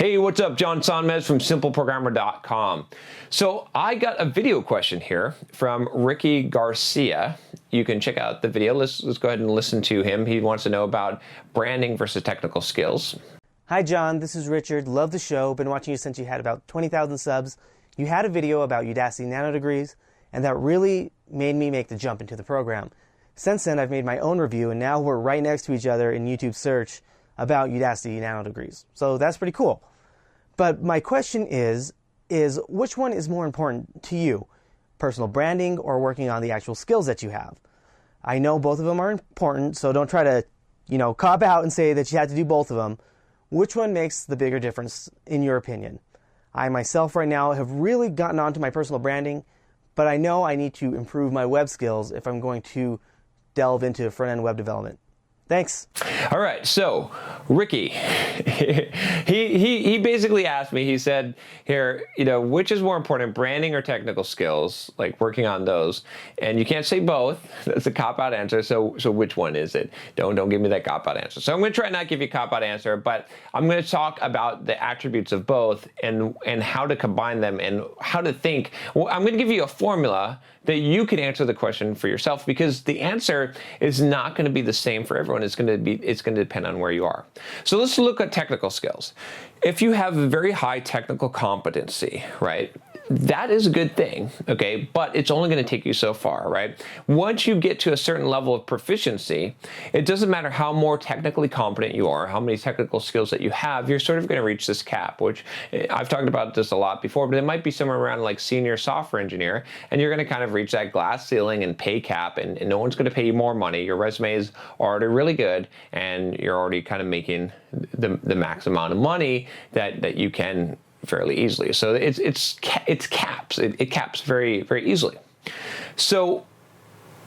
Hey, what's up? John Sonmez from SimpleProgrammer.com. So I got a video question here from Ricky Garcia. You can check out the video. Let's go ahead and listen to him. He wants to know about branding versus technical skills. Hi, John. This is Richard. Love the show. Been watching you since you had about 20,000 subs. You had a video about Udacity nanodegrees, and that really made me make the jump into the program. Since then, I've made my own review, and now we're right next to each other in YouTube search about Udacity nanodegrees. So that's pretty cool. But my question is which one is more important to you? Personal branding or working on the actual skills that you have? I know both of them are important, so don't try to, cop out and say that you have to do both of them. Which one makes the bigger difference in your opinion? I myself right now have really gotten onto my personal branding, but I know I need to improve my web skills if I'm going to delve into front-end web development. Thanks. All right, so Ricky, he basically asked me, he said here, which is more important, branding or technical skills, like working on those? And you can't say both. That's a cop-out answer. So which one is it? Don't give me that cop-out answer. So I'm going to try not give you a cop-out answer, but I'm going to talk about the attributes of both and how to combine them and how to think. Well, I'm going to give you a formula that you can answer the question for yourself, because the answer is not going to be the same for everyone. It's going to depend on where you are. So let's look at technical skills. If you have a very high technical competency, right, that is a good thing, okay, but it's only going to take you so far, right? Once you get to a certain level of proficiency, it doesn't matter how more technically competent you are, how many technical skills that you have, you're sort of going to reach this cap, which I've talked about this a lot before, but it might be somewhere around like senior software engineer, and you're going to kind of reach that glass ceiling and pay cap, and no one's going to pay you more money. Your resume is already really good, and you're already kind of making the max amount of money that you can fairly easily. So it caps. It caps very, very easily. So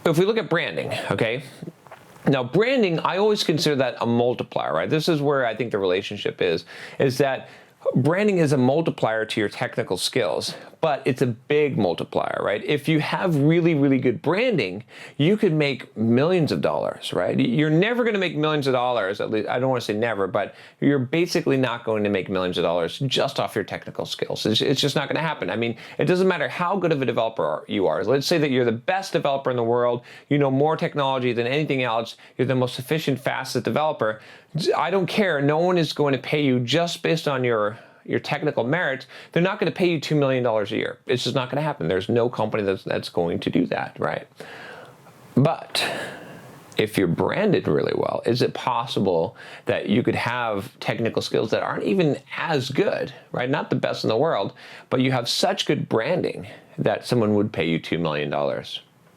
if we look at branding, okay, now branding, I always consider that a multiplier, right? This is where I think the relationship is that branding is a multiplier to your technical skills, but it's a big multiplier, right? If you have really, really good branding, you could make millions of dollars, right? You're never going to make millions of dollars, at least I don't want to say never, but you're basically not going to make millions of dollars just off your technical skills. It's just not going to happen. I mean, it doesn't matter how good of a developer you are. Let's say that you're the best developer in the world, you know more technology than anything else, you're the most efficient, fastest developer. I don't care. No one is going to pay you just based on your technical merits. They're not going to pay you $2 million a year. It's just not going to happen. There's no company that's going to do that, right? But if you're branded really well, is it possible that you could have technical skills that aren't even as good, right? Not the best in the world, but you have such good branding that someone would pay you $2 million?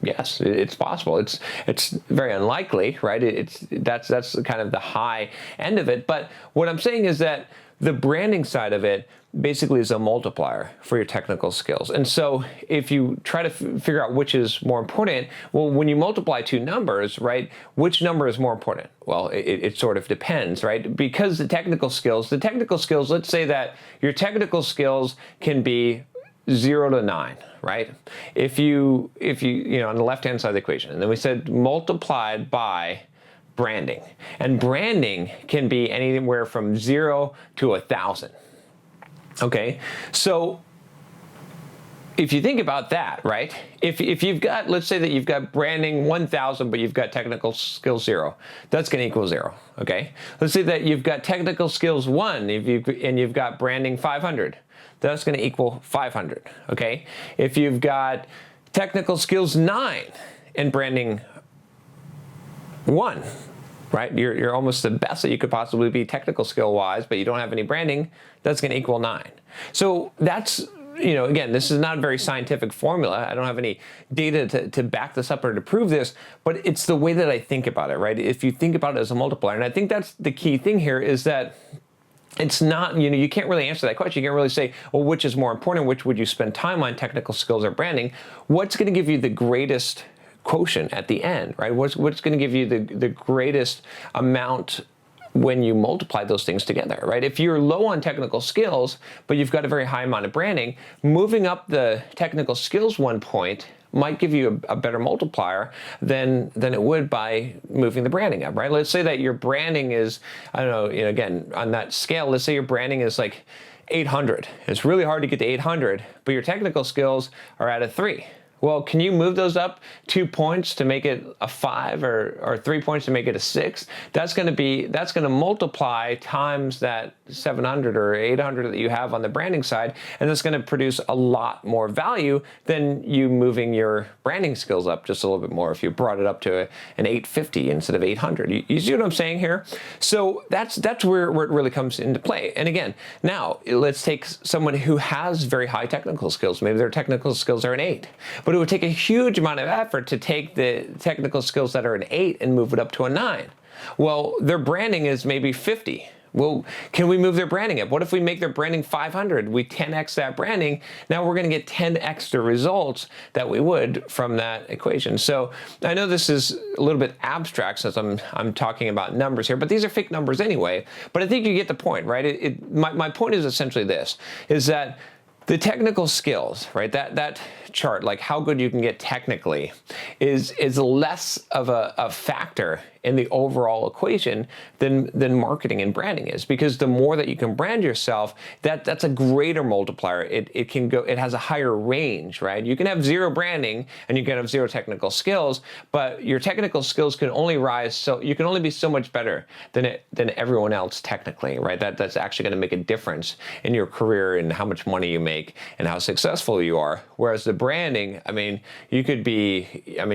Yes, it's possible. It's very unlikely, right? That's kind of the high end of it. But what I'm saying is that the branding side of it basically is a multiplier for your technical skills. And so if you try to figure out which is more important, well, when you multiply two numbers, right, which number is more important? Well, it sort of depends, right? Because the technical skills, let's say that your technical skills can be 0 to 9, right? If you on the left-hand side of the equation, and then we said multiplied by branding, and branding can be anywhere from 0 to 1,000. Okay, so if you think about that, right? If you've got, let's say that you've got branding 1,000, but you've got technical skills 0, that's going to equal 0. Okay, let's say that you've got technical skills 1, and you've got branding 500. That's going to equal 500, okay? If you've got technical skills 9 and branding 1, right? You're almost the best that you could possibly be technical skill-wise, but you don't have any branding, that's going to equal 9. So that's, again, this is not a very scientific formula. I don't have any data to back this up or to prove this, but it's the way that I think about it, right? If you think about it as a multiplier, and I think that's the key thing here is that it's not, you can't really answer that question. You can't really say, well, which is more important? Which would you spend time on, technical skills or branding? What's going to give you the greatest quotient at the end, right? What's going to give you the greatest amount when you multiply those things together, right? If you're low on technical skills, but you've got a very high amount of branding, moving up the technical skills 1 point might give you a better multiplier than it would by moving the branding up, right? Let's say that your branding is, I don't know, again, on that scale, let's say your branding is like 800. It's really hard to get to 800, but your technical skills are at a 3. Well, can you move those up 2 points to make it a 5 or 3 points to make it a 6? That's going to multiply times that 700 or 800 that you have on the branding side, and that's going to produce a lot more value than you moving your branding skills up just a little bit more if you brought it up to an 850 instead of 800. You see what I'm saying here? So that's where it really comes into play. And again, now let's take someone who has very high technical skills. Maybe their technical skills are an 8. But it would take a huge amount of effort to take the technical skills that are an 8 and move it up to a 9. Well, their branding is maybe 50. Well, can we move their branding up? What if we make their branding 500? We 10x that branding. Now we're going to get 10 extra results that we would from that equation. So I know this is a little bit abstract since I'm talking about numbers here, but these are fake numbers anyway. But I think you get the point, right? My point is essentially this, is that the technical skills, right? That chart, like how good you can get technically, is less of a factor in the overall equation than marketing and branding is, because the more that you can brand yourself, that's a greater multiplier. It has a higher range, right? You can have 0 branding and you can have 0 technical skills, but your technical skills can only rise, so you can only be so much better than everyone else technically, right? That's actually going to make a difference in your career and how much money you make and how successful you are. Whereas the branding, you could be on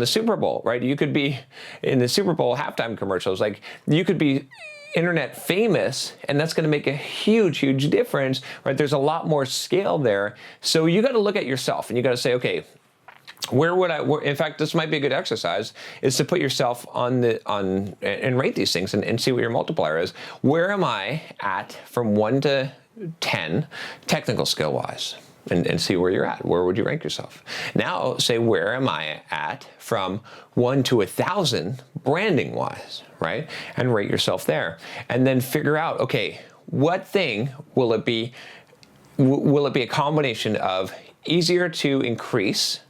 the Super Bowl, right? You could be in the Super Bowl halftime commercials. Like, you could be internet famous, and that's going to make a huge difference, right? There's a lot more scale there. So you got to look at yourself and you got to say, okay, in fact, this might be a good exercise, is to put yourself and rate these things and see what your multiplier is. Where am I at from 1 to 10 technical skill wise? And see where you're at. Where would you rank yourself? Now say, where am I at from 1 to 1,000 branding wise, right? And rate yourself there. And then figure out, okay, what thing will it be? Will it be a combination of easier to increase,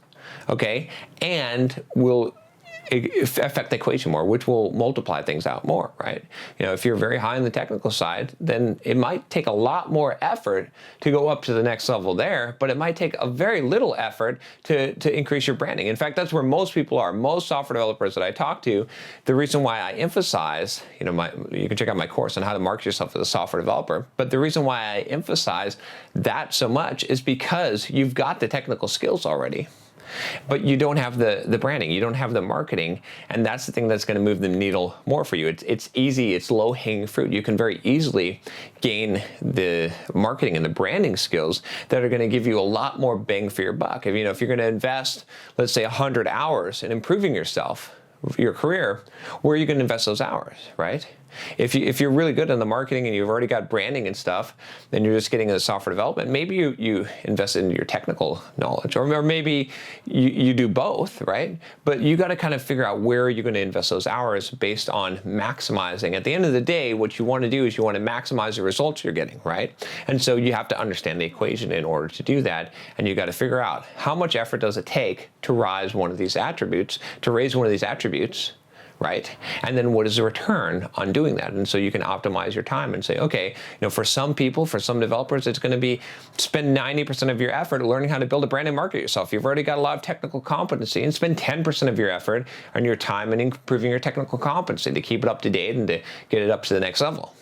okay, and will affect the equation more, which will multiply things out more, right? If you're very high on the technical side, then it might take a lot more effort to go up to the next level there, but it might take a very little effort to increase your branding. In fact, that's where most people are. Most software developers that I talk to, the reason why I emphasize, you can check out my course on how to market yourself as a software developer, but the reason why I emphasize that so much is because you've got the technical skills already, but you don't have the branding, you don't have the marketing, and that's the thing that's going to move the needle more for you. It's easy, it's low-hanging fruit. You can very easily gain the marketing and the branding skills that are going to give you a lot more bang for your buck. If you're going to invest, let's say, 100 hours in improving yourself, your career, where are you going to invest those hours, right? If you're really good in the marketing and you've already got branding and stuff, then you're just getting into software development, maybe you invest in your technical knowledge, or maybe you do both, right? But you got to kind of figure out where you're going to invest those hours based on maximizing. At the end of the day, what you want to do is you want to maximize the results you're getting, right? And so you have to understand the equation in order to do that, and you got to figure out how much effort does it take to raise one of these attributes, right? And then what is the return on doing that? And so you can optimize your time and say, okay, for some people, for some developers, it's going to be spend 90% of your effort learning how to build a brand and market yourself. You've already got a lot of technical competency, and spend 10% of your effort on your time and improving your technical competency to keep it up to date and to get it up to the next level.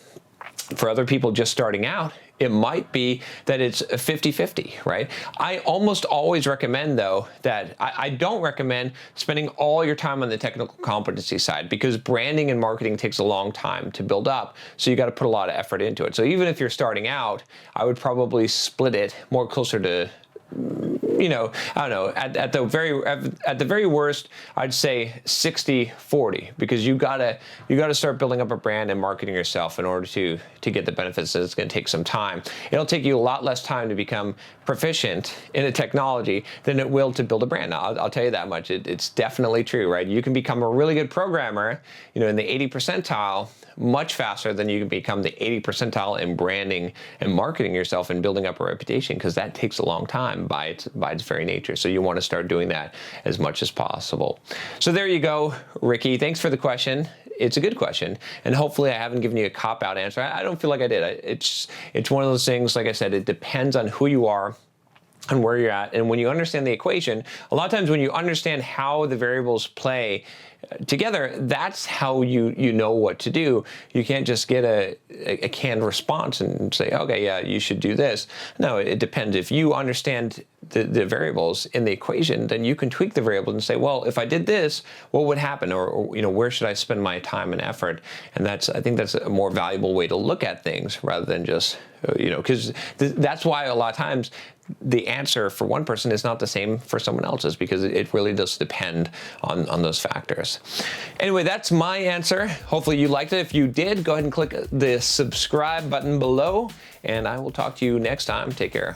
For other people just starting out, it might be that it's a 50-50, right? I almost always recommend, though, that I don't recommend spending all your time on the technical competency side, because branding and marketing takes a long time to build up, so you got to put a lot of effort into it. So even if you're starting out, I would probably split it more closer to, I don't know, at the very worst, I'd say 60-40, because you gotta start building up a brand and marketing yourself in order to get the benefits. So it's going to take some time. It'll take you a lot less time to become proficient in a technology than it will to build a brand. Now, I'll tell you that much. It's definitely true, right? You can become a really good programmer, in the 80 percentile much faster than you can become the 80 percentile in branding and marketing yourself and building up a reputation, because that takes a long time by its very nature. So you want to start doing that as much as possible. So there you go, Ricky. Thanks for the question. It's a good question, and hopefully I haven't given you a cop-out answer. I don't feel like I did. It's one of those things, like I said, it depends on who you are and where you're at. And when you understand the equation, a lot of times when you understand how the variables play together, that's how you know what to do. You can't just get a canned response and say, okay, yeah, you should do this. No, it depends. If you understand the variables in the equation, then you can tweak the variables and say, well, if I did this, what would happen? Or where should I spend my time and effort? And I think that's a more valuable way to look at things rather than just, because that's why a lot of times the answer for one person is not the same for someone else's, because it really does depend on those factors. Anyway, that's my answer. Hopefully you liked it. If you did, go ahead and click the subscribe button below, and I will talk to you next time. Take care.